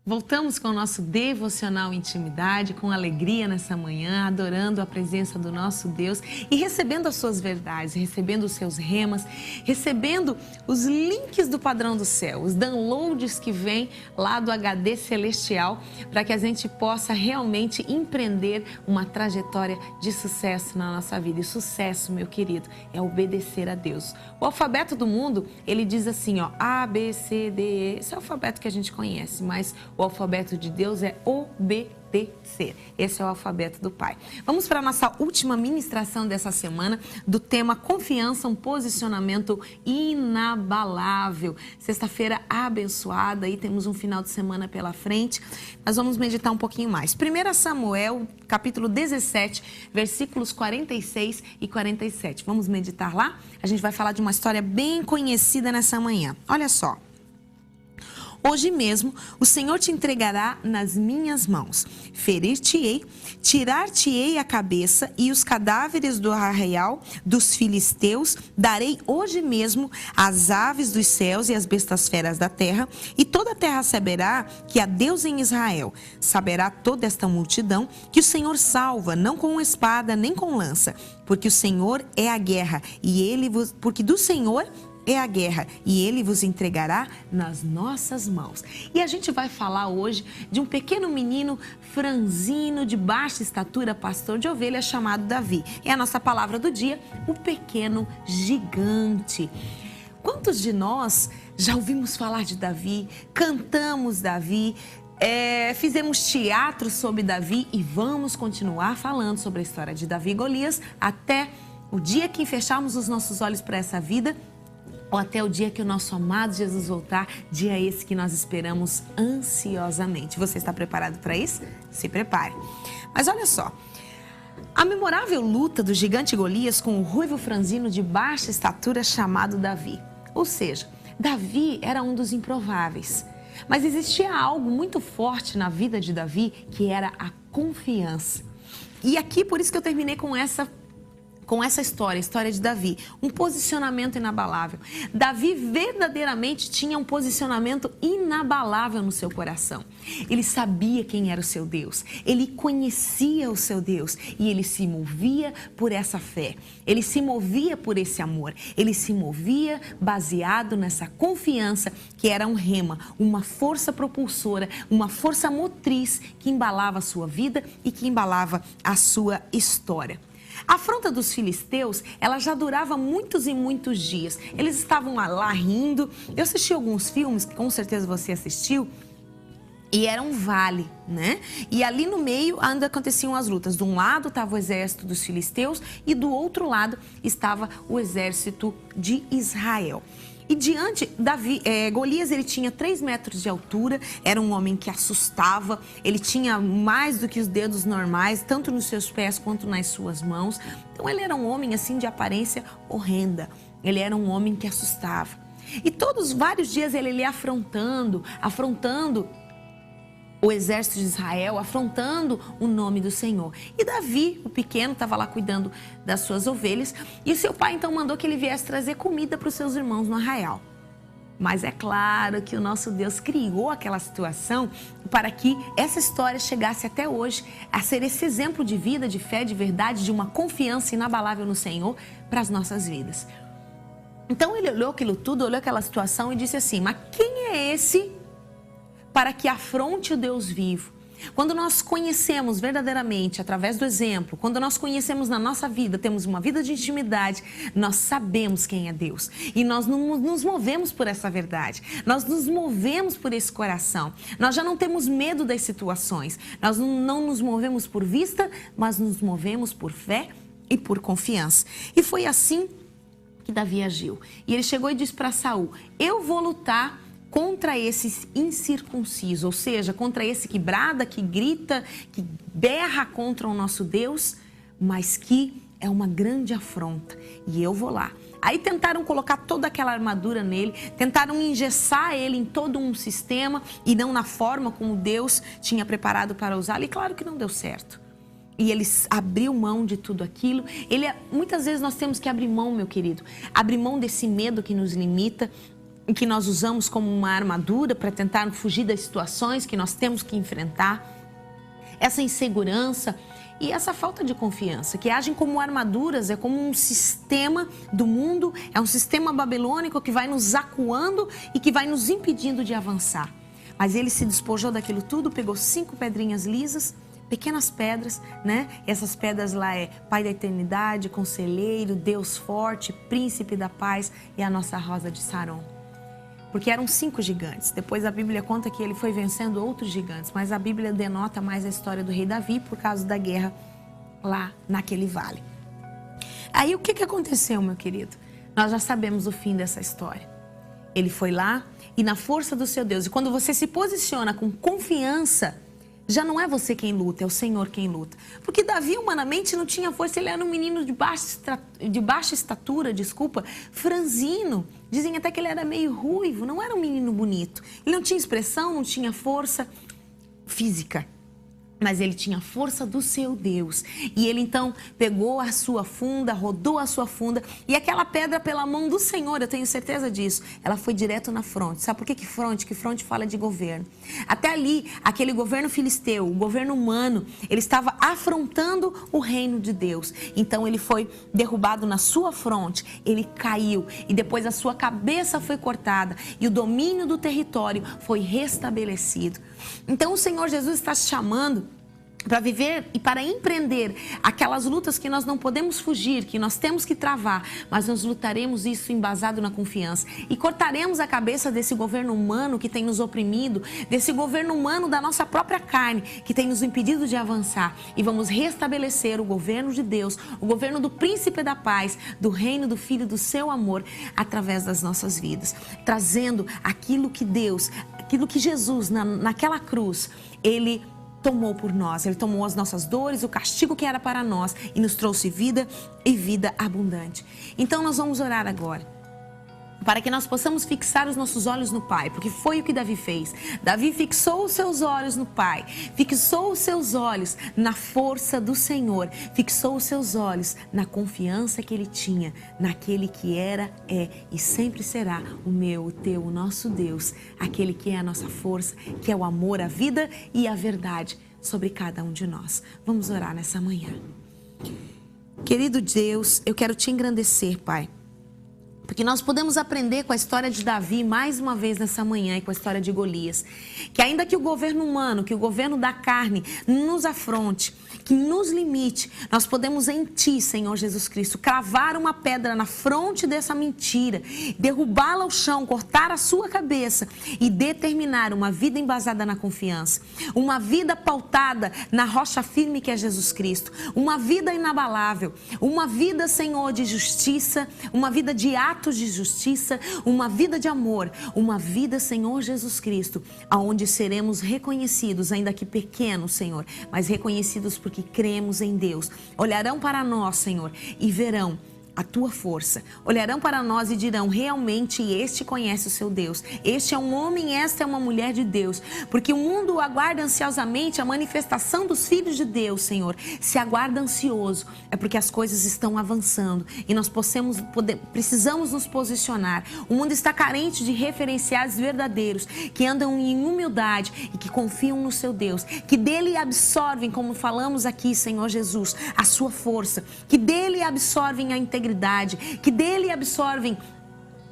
Voltamos com o nosso devocional Intimidade, com alegria nessa manhã, adorando a presença do nosso Deus e recebendo as suas verdades, recebendo os seus remas, recebendo os links do padrão do céu, os downloads que vêm lá do HD celestial, para que a gente possa realmente empreender uma trajetória de sucesso na nossa vida. E sucesso, meu querido, é obedecer a Deus. O alfabeto do mundo, ele diz assim, ó, A, B, C, D, E. Esse é o alfabeto que a gente conhece, mas o alfabeto de Deus é obedecer. Esse é o alfabeto do Pai. Vamos para a nossa última ministração dessa semana do tema Confiança, um posicionamento inabalável. Sexta-feira abençoada e temos um final de semana pela frente. Nós vamos meditar um pouquinho mais. 1 Samuel, capítulo 17, versículos 46 e 47. Vamos meditar lá? A gente vai falar de uma história bem conhecida nessa manhã. Olha só. Hoje mesmo o Senhor te entregará nas minhas mãos. Ferir-te-ei, tirar-te-ei a cabeça e os cadáveres do arraial dos filisteus darei hoje mesmo às aves dos céus e às bestas feras da terra, e toda a terra saberá que há Deus em Israel. Saberá toda esta multidão que o Senhor salva, não com espada nem com lança, porque o Senhor é a guerra porque do Senhor é a guerra, e Ele vos entregará nas nossas mãos. E a gente vai falar hoje de um pequeno menino franzino, de baixa estatura, pastor de ovelhas, chamado Davi. É a nossa palavra do dia, o pequeno gigante. Quantos de nós já ouvimos falar de Davi, cantamos Davi, fizemos teatro sobre Davi e vamos continuar falando sobre a história de Davi e Golias até o dia que fecharmos os nossos olhos para essa vida, ou até o dia que o nosso amado Jesus voltar, dia esse que nós esperamos ansiosamente. Você está preparado para isso? Se prepare. Mas olha só, a memorável luta do gigante Golias com o ruivo franzino de baixa estatura chamado Davi. Ou seja, Davi era um dos improváveis. Mas existia algo muito forte na vida de Davi, que era a confiança. E aqui, por isso que eu terminei com essa história, a história de Davi, um posicionamento inabalável. Davi verdadeiramente tinha um posicionamento inabalável no seu coração. Ele sabia quem era o seu Deus, ele conhecia o seu Deus e ele se movia por essa fé, ele se movia por esse amor, ele se movia baseado nessa confiança que era um rema, uma força propulsora, uma força motriz que embalava a sua vida e que embalava a sua história. A afronta dos filisteus, ela já durava muitos e muitos dias. Eles estavam lá rindo. Eu assisti alguns filmes, que com certeza você assistiu, e era um vale, né? E ali no meio ainda aconteciam as lutas. De um lado estava o exército dos filisteus e do outro lado estava o exército de Israel. E diante, Golias, ele tinha 3 metros de altura, era um homem que assustava, ele tinha mais do que os dedos normais, tanto nos seus pés quanto nas suas mãos. Então ele era um homem assim de aparência horrenda, ele era um homem que assustava. E vários dias ele ia afrontando o exército de Israel, afrontando o nome do Senhor. E Davi, o pequeno, estava lá cuidando das suas ovelhas, e seu pai então mandou que ele viesse trazer comida para os seus irmãos no arraial. Mas é claro que o nosso Deus criou aquela situação para que essa história chegasse até hoje a ser esse exemplo de vida, de fé, de verdade, de uma confiança inabalável no Senhor para as nossas vidas. Então ele olhou aquilo tudo, olhou aquela situação e disse assim: mas quem é esse para que afronte o Deus vivo? Quando nós conhecemos verdadeiramente, através do exemplo, quando nós conhecemos na nossa vida, temos uma vida de intimidade, nós sabemos quem é Deus. E nós não nos movemos por essa verdade. Nós nos movemos por esse coração. Nós já não temos medo das situações. Nós não nos movemos por vista, mas nos movemos por fé e por confiança. E foi assim que Davi agiu. E ele chegou e disse para Saul: eu vou lutar contra esse incircunciso, ou seja, contra esse que brada, que grita, que berra contra o nosso Deus, mas que é uma grande afronta, e eu vou lá. Aí tentaram colocar toda aquela armadura nele, tentaram engessar ele em todo um sistema e não na forma como Deus tinha preparado para usá-lo, e claro que não deu certo. E ele abriu mão de tudo aquilo. Muitas vezes nós temos que abrir mão, meu querido, abrir mão desse medo que nos limita, que nós usamos como uma armadura para tentar fugir das situações que nós temos que enfrentar, essa insegurança e essa falta de confiança, que agem como armaduras, é como um sistema do mundo, é um sistema babilônico que vai nos acuando e que vai nos impedindo de avançar. Mas ele se despojou daquilo tudo, pegou 5 pedrinhas lisas, pequenas pedras, né? Essas pedras lá é Pai da Eternidade, Conselheiro, Deus Forte, Príncipe da Paz e a nossa Rosa de Saron. Porque eram 5 gigantes. Depois a Bíblia conta que ele foi vencendo outros gigantes, mas a Bíblia denota mais a história do rei Davi por causa da guerra lá naquele vale. Aí o que aconteceu, meu querido? Nós já sabemos o fim dessa história. Ele foi lá e na força do seu Deus, e quando você se posiciona com confiança, já não é você quem luta, é o Senhor quem luta. Porque Davi humanamente não tinha força, ele era um menino de baixa estatura, franzino. Dizem até que ele era meio ruivo, não era um menino bonito. Ele não tinha expressão, não tinha força física. Mas ele tinha a força do seu Deus. E ele então pegou a sua funda, rodou a sua funda. E aquela pedra pela mão do Senhor, eu tenho certeza disso, ela foi direto na fronte. Sabe por que fronte? Que fronte fala de governo. Até ali, aquele governo filisteu, o governo humano, ele estava afrontando o reino de Deus. Então ele foi derrubado na sua fronte, ele caiu. E depois a sua cabeça foi cortada. E o domínio do território foi restabelecido. Então o Senhor Jesus está te chamando para viver e para empreender aquelas lutas que nós não podemos fugir, que nós temos que travar, mas nós lutaremos isso embasado na confiança e cortaremos a cabeça desse governo humano que tem nos oprimido, desse governo humano da nossa própria carne que tem nos impedido de avançar, e vamos restabelecer o governo de Deus, o governo do Príncipe da Paz, do reino do Filho do seu amor através das nossas vidas, trazendo aquilo que Deus, aquilo que Jesus naquela cruz, ele tomou por nós, ele tomou as nossas dores, o castigo que era para nós e nos trouxe vida e vida abundante. Então nós vamos orar agora, para que nós possamos fixar os nossos olhos no Pai, porque foi o que Davi fez. Davi fixou os seus olhos no Pai, fixou os seus olhos na força do Senhor, fixou os seus olhos na confiança que ele tinha, naquele que era, é e sempre será o meu, o teu, o nosso Deus, aquele que é a nossa força, que é o amor, a vida e a verdade sobre cada um de nós. Vamos orar nessa manhã. Querido Deus, eu quero te engrandecer, Pai, porque nós podemos aprender com a história de Davi mais uma vez nessa manhã e com a história de Golias. Que ainda que o governo humano, que o governo da carne nos afronte, que nos limite, nós podemos em Ti, Senhor Jesus Cristo, cravar uma pedra na fronte dessa mentira, derrubá-la ao chão, cortar a sua cabeça e determinar uma vida embasada na confiança. Uma vida pautada na rocha firme que é Jesus Cristo. Uma vida inabalável. Uma vida, Senhor, de justiça. Uma vida de atos de justiça, uma vida de amor, uma vida, Senhor Jesus Cristo, aonde seremos reconhecidos, ainda que pequenos, Senhor, mas reconhecidos porque cremos em Deus. Olharão para nós, Senhor, e verão a Tua força. Olharão para nós e dirão, realmente este conhece o seu Deus. Este é um homem, esta é uma mulher de Deus. Porque o mundo aguarda ansiosamente a manifestação dos filhos de Deus, Senhor. Se aguarda ansioso, é porque as coisas estão avançando e nós precisamos nos posicionar. O mundo está carente de referenciais verdadeiros, que andam em humildade e que confiam no seu Deus, que dele absorvem, como falamos aqui, Senhor Jesus, a sua força, que dele absorvem a integridade, que dele absorvem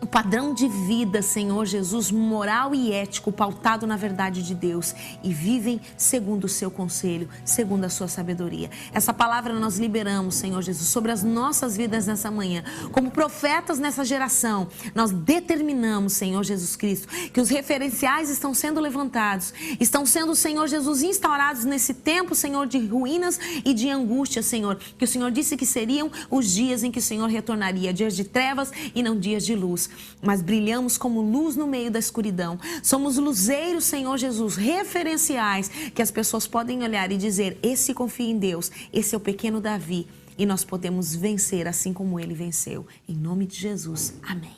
o padrão de vida, Senhor Jesus, moral e ético, pautado na verdade de Deus, e vivem segundo o seu conselho, segundo a sua sabedoria. Essa palavra nós liberamos, Senhor Jesus, sobre as nossas vidas nessa manhã. Como profetas nessa geração, nós determinamos, Senhor Jesus Cristo, que os referenciais estão sendo levantados, estão sendo, Senhor Jesus, instaurados nesse tempo, Senhor, de ruínas e de angústia, Senhor, que o Senhor disse que seriam os dias em que o Senhor retornaria, dias de trevas e não dias de luz. Mas brilhamos como luz no meio da escuridão. Somos luzeiros, Senhor Jesus, referenciais que as pessoas podem olhar e dizer, esse confia em Deus, esse é o pequeno Davi, e nós podemos vencer assim como ele venceu. Em nome de Jesus, amém.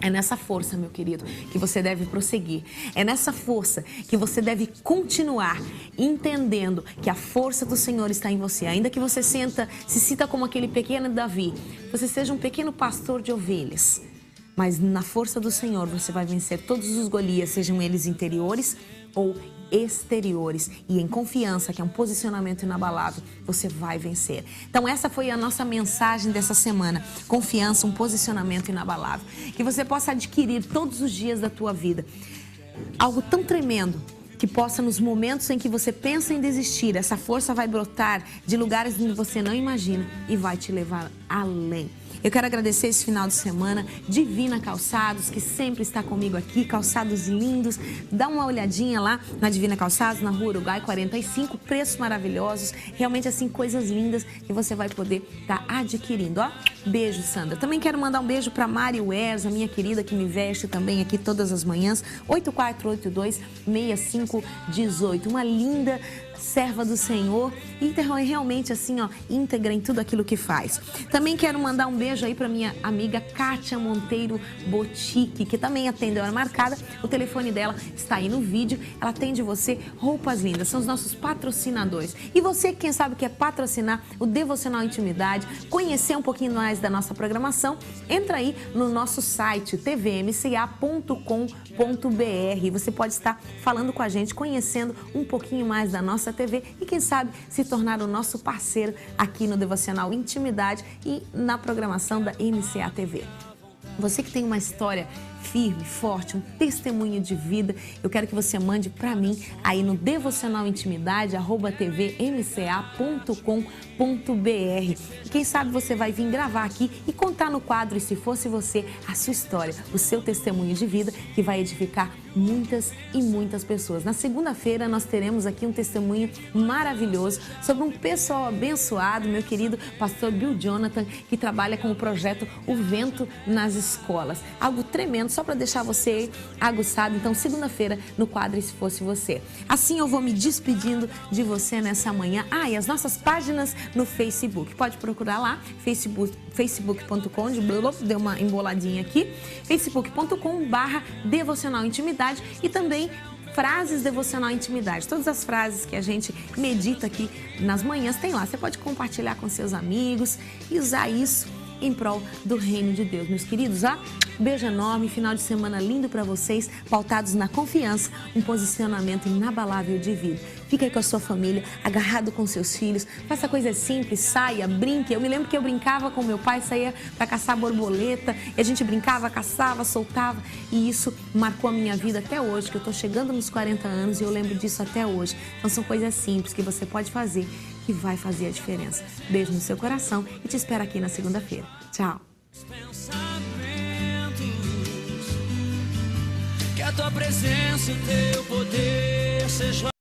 É nessa força, meu querido, que você deve prosseguir. É nessa força que você deve continuar entendendo que a força do Senhor está em você. Ainda que você se sinta como aquele pequeno Davi, você seja um pequeno pastor de ovelhas. Mas na força do Senhor você vai vencer todos os Golias, sejam eles interiores ou exteriores. E em confiança, que é um posicionamento inabalável, você vai vencer. Então essa foi a nossa mensagem dessa semana. Confiança, um posicionamento inabalável. Que você possa adquirir todos os dias da tua vida algo tão tremendo que possa, nos momentos em que você pensa em desistir, essa força vai brotar de lugares onde você não imagina e vai te levar além. Eu quero agradecer esse final de semana, Divina Calçados, que sempre está comigo aqui, calçados lindos. Dá uma olhadinha lá na Divina Calçados, na Rua Uruguai 45, preços maravilhosos, realmente assim, coisas lindas que você vai poder estar adquirindo, ó. Beijo, Sandra. Também quero mandar um beijo para Mari Wers, a minha querida que me veste também aqui todas as manhãs, 8482-6518. Uma linda serva do Senhor e realmente assim, ó, íntegra em tudo aquilo que faz. Também quero mandar um beijo aí para minha amiga Kátia Monteiro Boutique, que também atende a hora marcada. O telefone dela está aí no vídeo. Ela atende você, roupas lindas, são os nossos patrocinadores. E você, quem sabe, quer patrocinar o Devocional Intimidade, conhecer um pouquinho mais da nossa programação, entra aí no nosso site tvmca.com.br. Você pode estar falando com a gente, conhecendo um pouquinho mais da nossa TV e quem sabe se tornar o nosso parceiro aqui no Devocional Intimidade e na programação da MCA TV. Você que tem uma história firme, forte, um testemunho de vida, eu quero que você mande para mim aí no devocionalintimidade@tvmca.com.br. Quem sabe você vai vir gravar aqui e contar no quadro, e se fosse você, a sua história, o seu testemunho de vida, que vai edificar muitas e muitas pessoas. Na segunda-feira nós teremos aqui um testemunho maravilhoso sobre um pessoal abençoado, meu querido pastor Bill Jonathan, que trabalha com o projeto O Vento nas Escolas. Algo tremendo, só para deixar você aguçado. Então, segunda-feira, no quadro E Se Fosse Você. Assim eu vou me despedindo de você nessa manhã. Ah, e as nossas páginas no Facebook. Pode procurar lá, facebook.com, deu uma emboladinha aqui, facebook.com/devocional intimidade e também frases devocional intimidade. Todas as frases que a gente medita aqui nas manhãs tem lá. Você pode compartilhar com seus amigos e usar isso em prol do reino de Deus. Meus queridos, ó, beijo enorme, final de semana lindo para vocês, pautados na confiança, um posicionamento inabalável de vida. Fica aí com a sua família, agarrado com seus filhos, faça coisas simples, saia, brinque. Eu me lembro que eu brincava com meu pai, saía para caçar borboleta, e a gente brincava, caçava, soltava, e isso marcou a minha vida até hoje, que eu tô chegando nos 40 anos e eu lembro disso até hoje. Então são coisas simples que você pode fazer, que vai fazer a diferença. Beijo no seu coração e te espero aqui na segunda-feira. Tchau. Que a tua presença e o teu poder seja